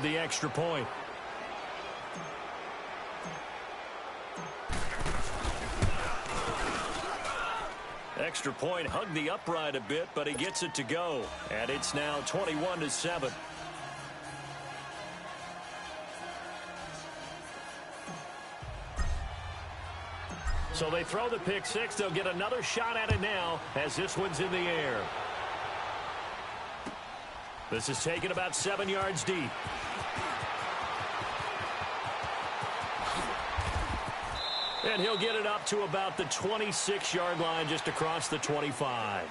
the extra point. Extra point hugged the upright a bit, but he gets it to go. And it's now 21-7. So they throw the pick six. They'll get another shot at it now as this one's in the air. This is taken about 7 yards deep. And he'll get it up to about the 26-yard line, just across the 25.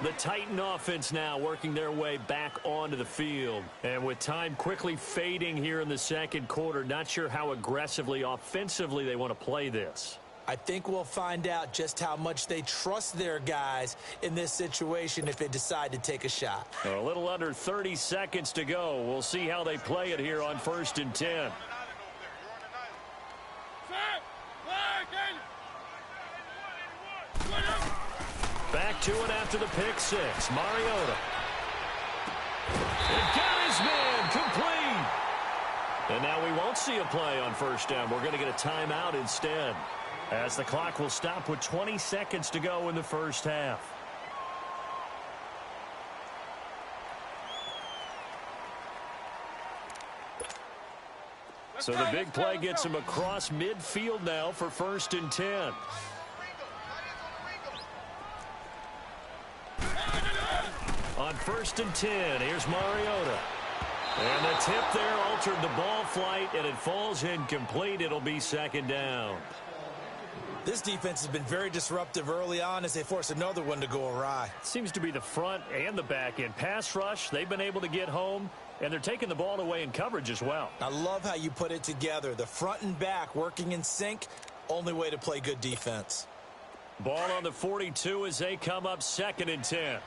The Titan offense now working their way back onto the field. And with time quickly fading here in the second quarter, not sure how aggressively, offensively they want to play this. I think we'll find out just how much they trust their guys in this situation if they decide to take a shot. A little under 30 seconds to go. We'll see how they play it here on 1st and 10. Back to it after the pick six. Mariota. It got his man complete. And now we won't see a play on 1st down. We're going to get a timeout instead, as the clock will stop with 20 seconds to go in the first half. So the big play gets him across midfield now for 1st and 10. On 1st and 10, here's Mariota. And the tip there altered the ball flight, and it falls incomplete. It'll be 2nd down. This defense has been very disruptive early on as they force another one to go awry. Seems to be the front and the back end. Pass rush, they've been able to get home, and they're taking the ball away in coverage as well. I love how you put it together. The front and back working in sync, only way to play good defense. Ball on the 42 as they come up 2nd and 10.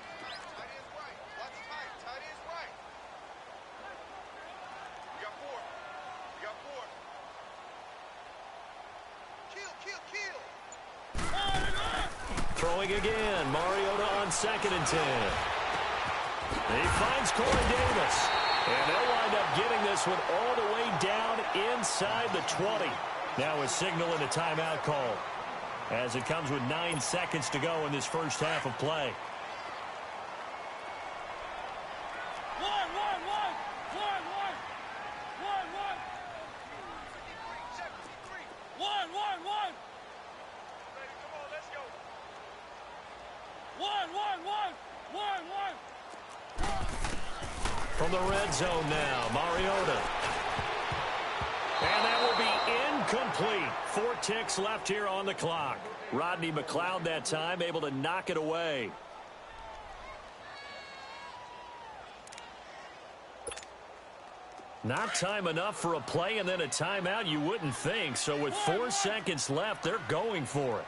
Throwing again, Mariota on 2nd and 10. He finds Corey Davis. And they'll wind up getting this one all the way down inside the 20. Now a signal and a timeout call, as it comes with 9 seconds to go in this first half of play. From the red zone now, Mariota. And that will be incomplete. 4 ticks left here on the clock. Rodney McLeod that time able to knock it away. Not time enough for a play and then a timeout, you wouldn't think. So with 4 seconds left, they're going for it.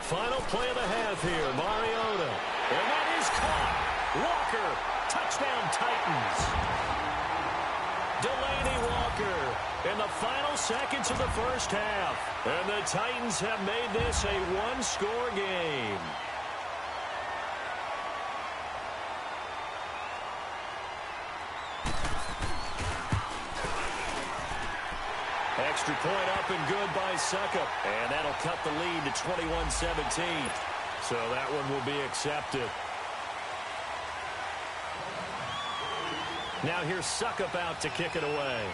Final play of the half here, Mariota. And that is caught. Walker, touchdown Titans. Delaney Walker in the final seconds of the first half. And the Titans have made this a one-score game. Extra point up and good by Suckup. And that'll cut the lead to 21-17. So that one will be accepted. Now here's Suckup out to kick it away.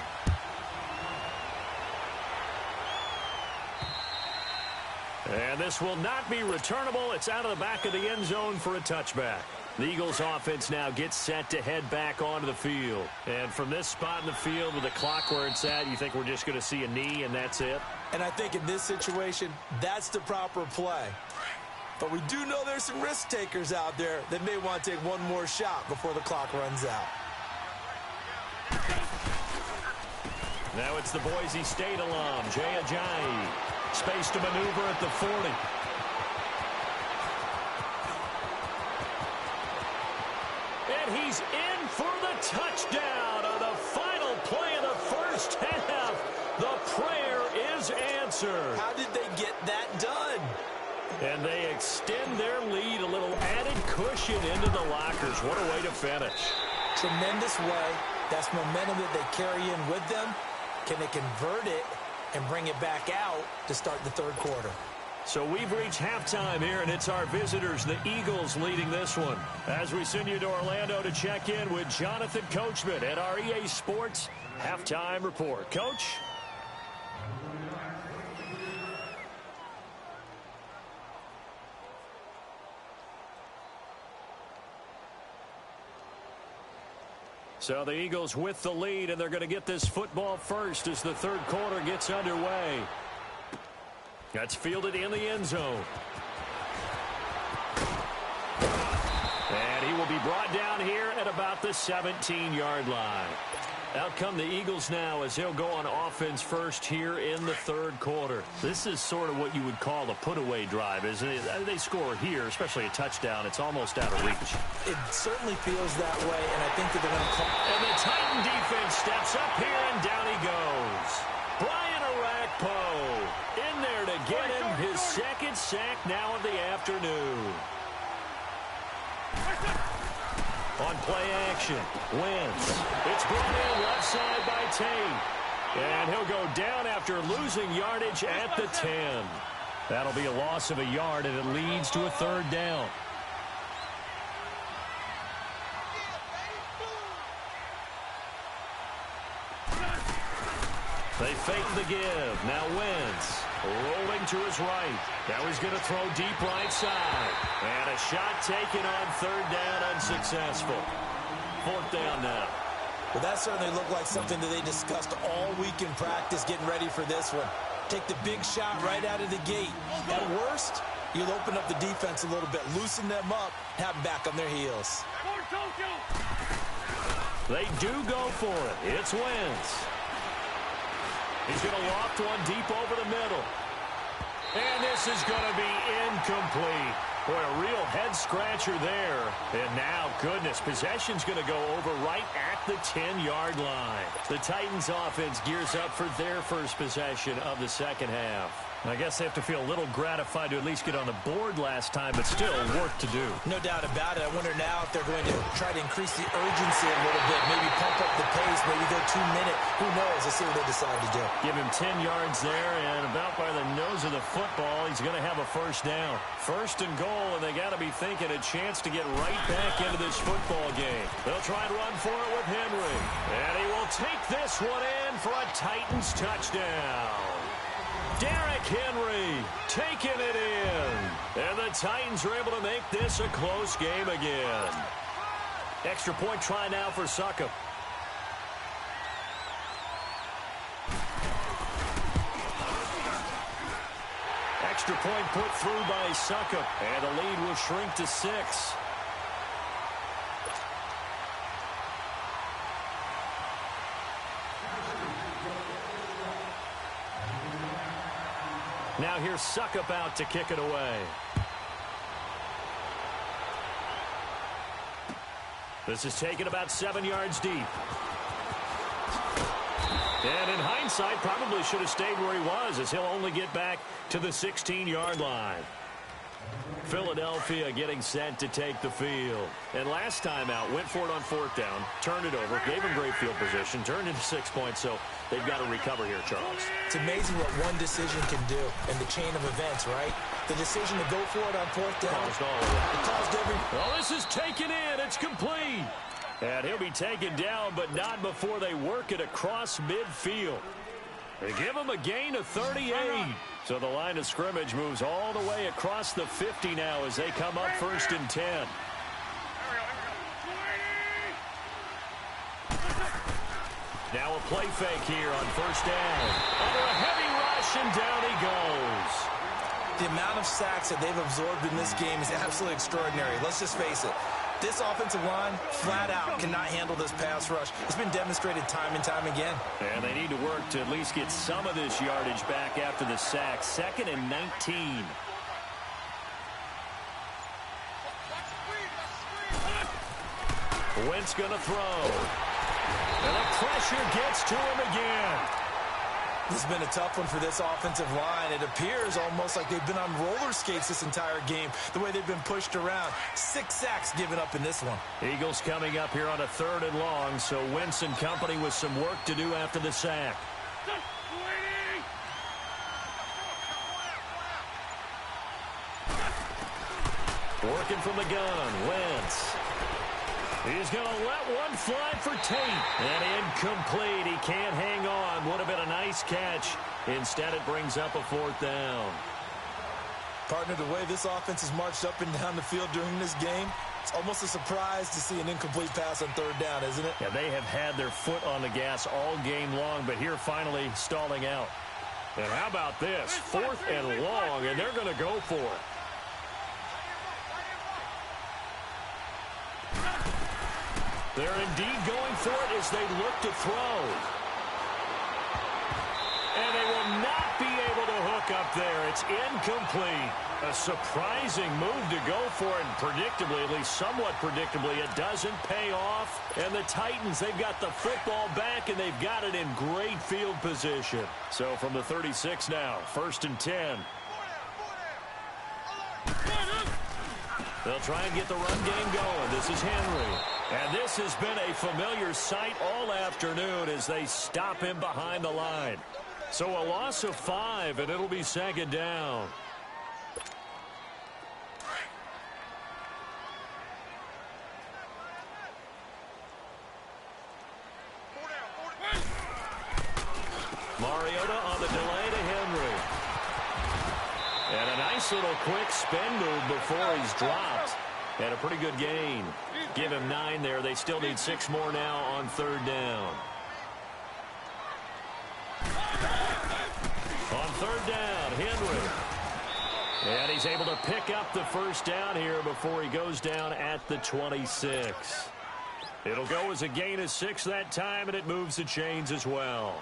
And this will not be returnable. It's out of the back of the end zone for a touchback. The Eagles offense now gets set to head back onto the field. And from this spot in the field with the clock where it's at, you think we're just going to see a knee and that's it? And I think in this situation, that's the proper play. But we do know there's some risk takers out there that may want to take one more shot before the clock runs out. Now it's the Boise State alum, Jay Ajayi. Space to maneuver at the 40. And he's in for the touchdown on the final play of the first half. The prayer is answered. How did they get that done? And they extend their lead a little cushion into the lockers. What a way to finish. Tremendous way. That's momentum that they carry in with them. Can they convert it and bring it back out to start the third quarter? So we've reached halftime here, and it's our visitors, the Eagles, leading this one. As we send you to Orlando to check in with Jonathan Coachman at our EA Sports Halftime Report. Coach? So the Eagles with the lead, and they're going to get this football first as the third quarter gets underway. That's fielded in the end zone. And he will be brought down here at about the 17-yard line. Out come the Eagles now as they'll go on offense first here in the third quarter. This is sort of what you would call a put-away drive, isn't it? They score here, especially a touchdown. It's almost out of reach. It certainly feels that way, and I think that they're going to call. And the Titan defense steps up here, and down he goes. Brian Arakpo in there to get him his second sack now of the afternoon. On play action, Wentz. It's brought in left side by Tate. And he'll go down after losing yardage at the 10. That'll be a loss of a yard, and it leads to a third down. They fake the give. Now Wentz rolling to his right. Now he's going to throw deep right side. And a shot taken on third down, unsuccessful. Fourth down now. Well, that certainly looked like something that they discussed all week in practice getting ready for this one. Take the big shot right out of the gate. At worst, you'll open up the defense a little bit, loosen them up, have them back on their heels. They do go for it. It's Wentz. He's going to loft one deep over the middle. And this is going to be incomplete. Boy, a real head-scratcher there. And now, goodness, possession's going to go over right at the 10-yard line. The Titans offense gears up for their first possession of the second half. I guess they have to feel a little gratified to at least get on the board last time, but still work to do. No doubt about it. I wonder now if they're going to try to increase the urgency a little bit, maybe pump up the pace, maybe go 2 minute. Who knows? Let's see what they decide to do. Give him 10 yards there, and about by the nose of the football, he's going to have a first down. First and goal, and they got to be thinking a chance to get right back into this football game. They'll try and run for it with Henry. And he will take this one in for a Titans touchdown. Derrick Henry taking it in. And the Titans are able to make this a close game again. Extra point try now for Succop. Extra point put through by Succop. And the lead will shrink to 6. Now here's Succop out to kick it away. This is taken about 7 yards deep. And in hindsight, probably should have stayed where he was, as he'll only get back to the 16-yard line. Philadelphia getting set to take the field. And last time out, went for it on fourth down, turned it over, gave him great field position, turned into 6 points, so they've got to recover here, Charles. It's amazing what one decision can do in the chain of events, right? The decision to go for it on fourth down. Caused all of it. It caused every... Well, this is taken in. It's complete. And he'll be taken down, but not before they work it across midfield. They give him a gain of 38. So the line of scrimmage moves all the way across the 50 now as they come up first and 10. Now a play fake here on first down. Under a heavy rush, and down he goes. The amount of sacks that they've absorbed in this game is absolutely extraordinary. Let's just face it. This offensive line, flat out, cannot handle this pass rush. It's been demonstrated time and time again. And they need to work to at least get some of this yardage back after the sack. 2nd and 19. Wentz going to throw. And the pressure gets to him again. This has been a tough one for this offensive line. It appears almost like they've been on roller skates this entire game, the way they've been pushed around. 6 sacks given up in this one. Eagles coming up here on a 3rd and long, so Wentz and company with some work to do after the sack. Working from the gun, Wentz. He's going to let one fly for Tate. And incomplete. He can't hang on. Would have been a nice catch. Instead, it brings up a 4th down. Partner, the way this offense has marched up and down the field during this game, it's almost a surprise to see an incomplete pass on 3rd down, isn't it? Yeah, they have had their foot on the gas all game long, but here finally stalling out. And how about this? 4th and long, and they're going to go for it. They're indeed going for it as they look to throw. And they will not be able to hook up there. It's incomplete. A surprising move to go for it, and predictably, at least somewhat predictably, it doesn't pay off. And the Titans, they've got the football back, and they've got it in great field position. So from the 36 now, 1st and 10. They'll try and get the run game going. This is Henry. And this has been a familiar sight all afternoon as they stop him behind the line. So a loss of 5, and it'll be 2nd down. Mariota on the delay to Henry. And a nice little quick spin move before he's dropped. And a pretty good gain. Give him 9 there. They still need 6 more now on 3rd down. On 3rd down, Henry. And he's able to pick up the 1st down here before he goes down at the 26. It'll go as a gain of 6 that time, and it moves the chains as well.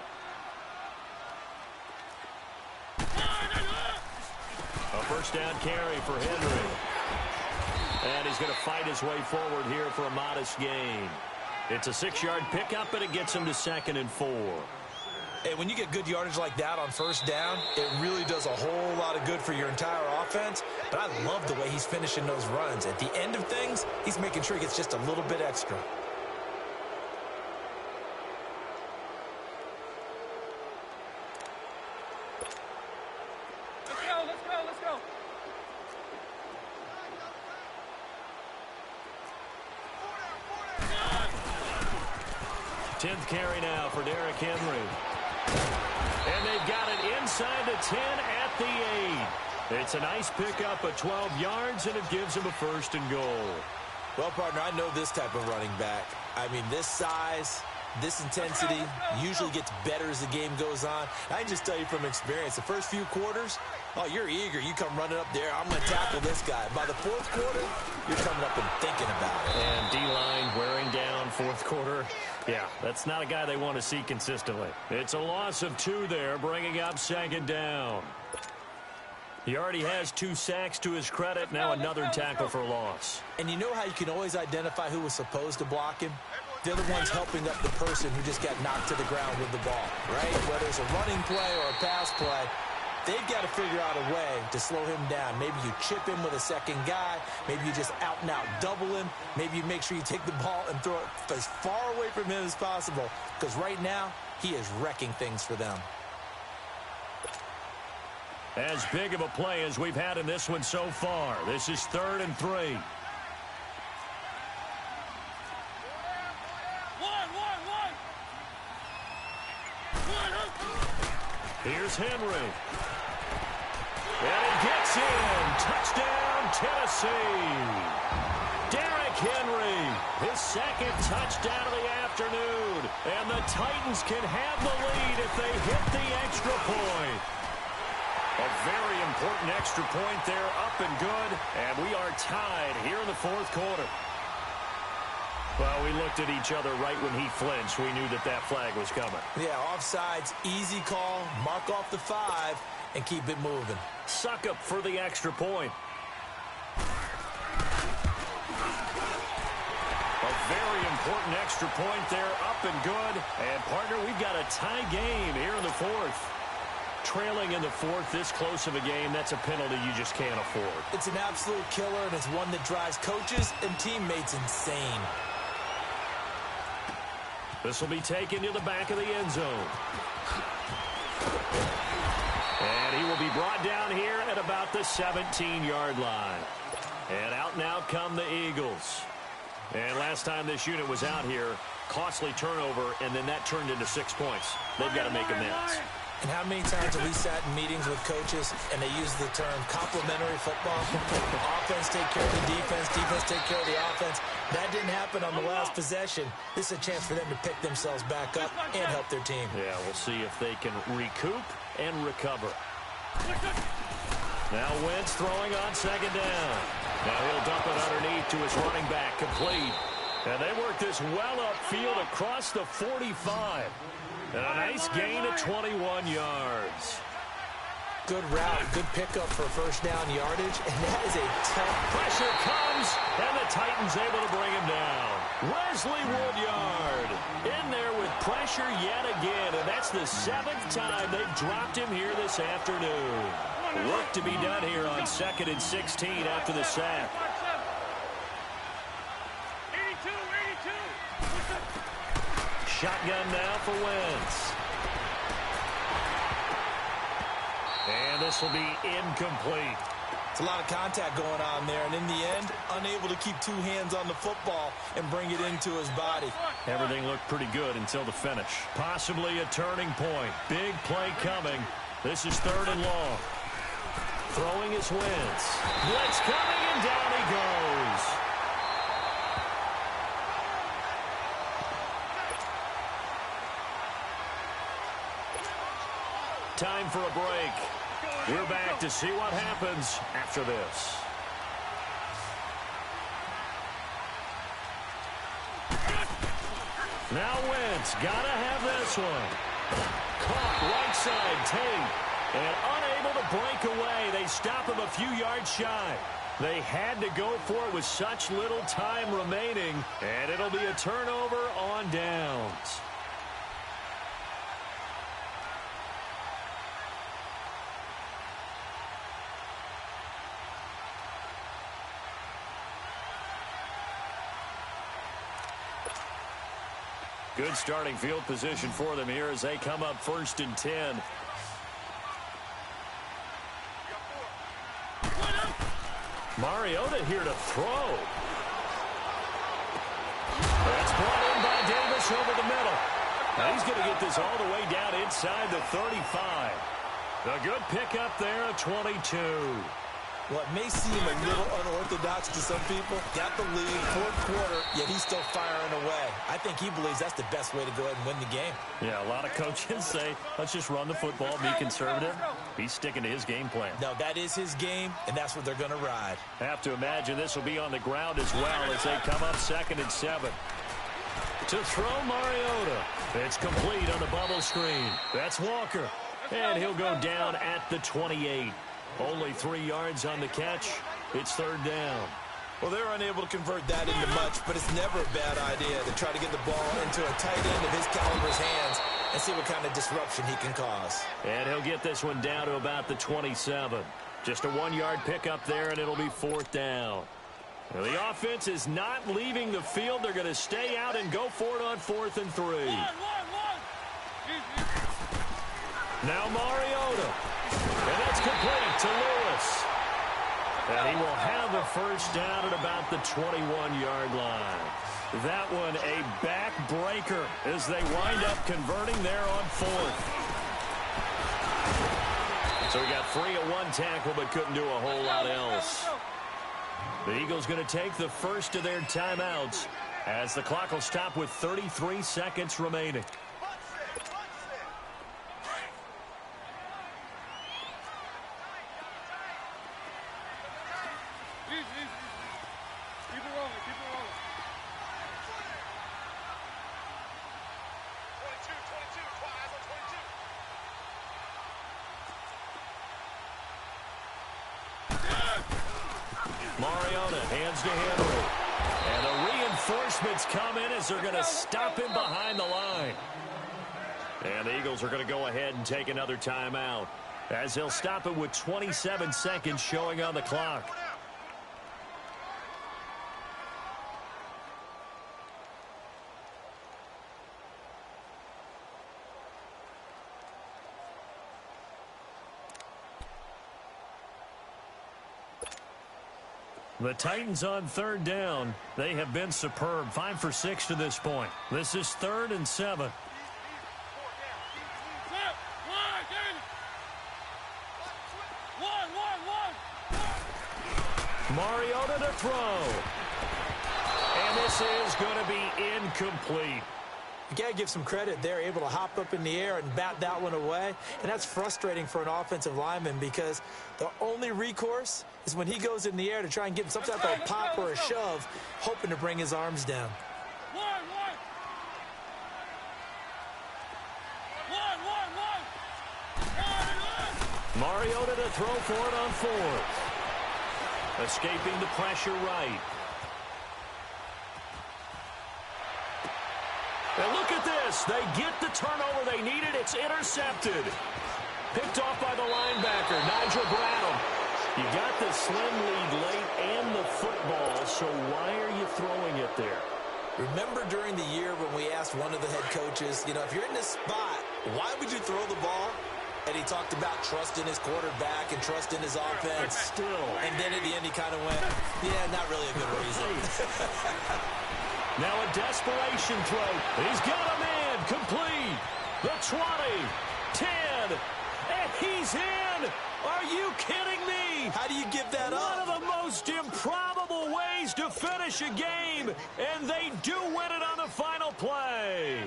A 1st down carry for Henry. And he's going to fight his way forward here for a modest gain. It's a 6-yard pickup, and it gets him to 2nd and 4. Hey, when you get good yardage like that on 1st down, it really does a whole lot of good for your entire offense. But I love the way he's finishing those runs. At the end of things, he's making sure he gets just a little bit extra. Let's go. 10th carry now for Derrick Henry. And they've got it inside the 10 at the 8. It's a nice pickup of 12 yards, and it gives him a 1st and goal. Well, partner, I know this type of running back. I mean, this size, this intensity usually gets better as the game goes on. I can just tell you from experience, the first few quarters, oh, you're eager. You come running up there, I'm going to tackle this guy. By the 4th quarter, you're coming up and thinking about it. And D-line wearing down 4th quarter. Yeah, that's not a guy they want to see consistently. It's a loss of 2 there, bringing up 2nd down. He already has 2 sacks to his credit. Now another tackle for loss. And you know how you can always identify who was supposed to block him? They're the ones helping up the person who just got knocked to the ground with the ball, right? Whether it's a running play or a pass play, they've got to figure out a way to slow him down. Maybe you chip him with a 2nd guy. Maybe you just out-and-out double him. Maybe you make sure you take the ball and throw it as far away from him as possible. Because right now, he is wrecking things for them. As big of a play as we've had in this one so far. This is 3rd and 3. Here's Henry. And he gets in. Touchdown, Tennessee. Derrick Henry, his 2nd touchdown of the afternoon. And the Titans can have the lead if they hit the extra point. A very important extra point there, up and good. And we are tied here in the 4th quarter. Well, we looked at each other right when he flinched. We knew that that flag was coming. Yeah, offsides, easy call, mark off the 5, and keep it moving. Suck up for the extra point. A very important extra point there, up and good. And, partner, we've got a tie game here in the fourth. Trailing in the fourth, this close of a game, that's a penalty you just can't afford. It's an absolute killer, and it's one that drives coaches and teammates insane. This will be taken to the back of the end zone. And he will be brought down here at about the 17-yard line. And out now come the Eagles. And last time this unit was out here, costly turnover, and then that turned into 6 points. They've got to make amends. And how many times have we sat in meetings with coaches and they use the term complementary football? Offense take care of the defense, defense take care of the offense. That didn't happen on the last possession. This is a chance for them to pick themselves back up and help their team. Yeah, we'll see if they can recoup and recover. Now Wentz throwing on second down. Now he'll dump it underneath to his running back, complete. And they work this well upfield across the 45. And a nice gain of 21 yards. Good route, good pickup for first down yardage, and that is a tough. Pressure comes, and the Titans able to bring him down. Wesley Woodyard in there with pressure yet again, and that's the 7th time they've dropped him here this afternoon. Work to be done here on 2nd and 16 after the sack. Shotgun now for Wentz. And this will be incomplete. It's a lot of contact going on there, and in the end, unable to keep two hands on the football and bring it into his body. Everything looked pretty good until the finish. Possibly a turning point. Big play coming. This is 3rd and long. Throwing is Wentz. Blitz coming, and down he goes. Time for a break. We're back to see what happens after this. Now Wentz, gotta have this one. Caught right side, Tate. And unable to break away. They stop him a few yards shy. They had to go for it with such little time remaining. And it'll be a turnover on downs. Good starting field position for them here as they come up 1st and 10. Mariota here to throw. That's brought in by Davis over the middle. Now he's going to get this all the way down inside the 35. A good pickup there at 22. What may seem a little unorthodox to some people, got the lead, 4th quarter, yet he's still firing away. I think he believes that's the best way to go ahead and win the game. Yeah, a lot of coaches say, let's just run the football, be conservative. He's sticking to his game plan. No, that is his game, and that's what they're going to ride. Have to imagine this will be on the ground as well as they come up 2nd and 7. To throw Mariota. It's complete on the bubble screen. That's Walker. And he'll go down at the 28. Only 3 yards on the catch. It's 3rd down. Well, they're unable to convert that into much, but it's never a bad idea to try to get the ball into a tight end of his caliber's hands and see what kind of disruption he can cause. And he'll get this one down to about the 27. Just a 1-yard pickup there, and it'll be 4th down. Well, the offense is not leaving the field. They're going to stay out and go for it on 4th and 3. Now Mariota. And that's complete to Lewis. And he will have the first down at about the 21-yard line. That one a backbreaker as they wind up converting there on 4th. So we got 3 at 1 tackle, but couldn't do a whole lot else. The Eagles going to take the first of their timeouts as the clock will stop with 33 seconds remaining. Mariota hands to Henry. And a Reinforcements come in as they're going to stop him behind the line. And the Eagles are going to go ahead and take another timeout, as they'll stop it with 27 seconds showing on the clock. The Titans on third down. They have been superb. 5 for 6 to this point. This is 3rd and 7. Mariota to throw. And this is going to be incomplete. You got to give some credit. They're able to hop up in the air and bat that one away. And that's frustrating for an offensive lineman because the only recourse is when he goes in the air to try and get some type of pop or a shove, hoping to bring his arms down. Mariota to throw for it on 4th. Escaping the pressure right. And look at this. They get the turnover they needed. It's intercepted. Picked off by the linebacker, Nigel Bradham. You got the slim lead late and the football, so why are you throwing it there? Remember during the year when we asked one of the head coaches, you know, if you're in this spot, why would you throw the ball? And he talked about trust in his quarterback and trust in his offense. But still. And then at the end he kind of went, yeah, not really a good reason. Now a desperation throw. He's got a man. Complete. The 20. 10. And he's in. Are you kidding me? How do you give that up? One of the most improbable ways to finish a game. And they do win it on the final play.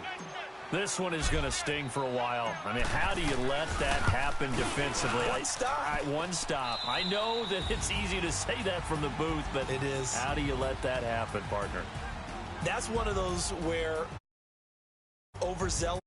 This one is going to sting for a while. I mean, how do you let that happen defensively? One stop. One stop. I know that it's easy to say that from the booth, but it is. How do you let that happen, partner? That's one of those where overzealous.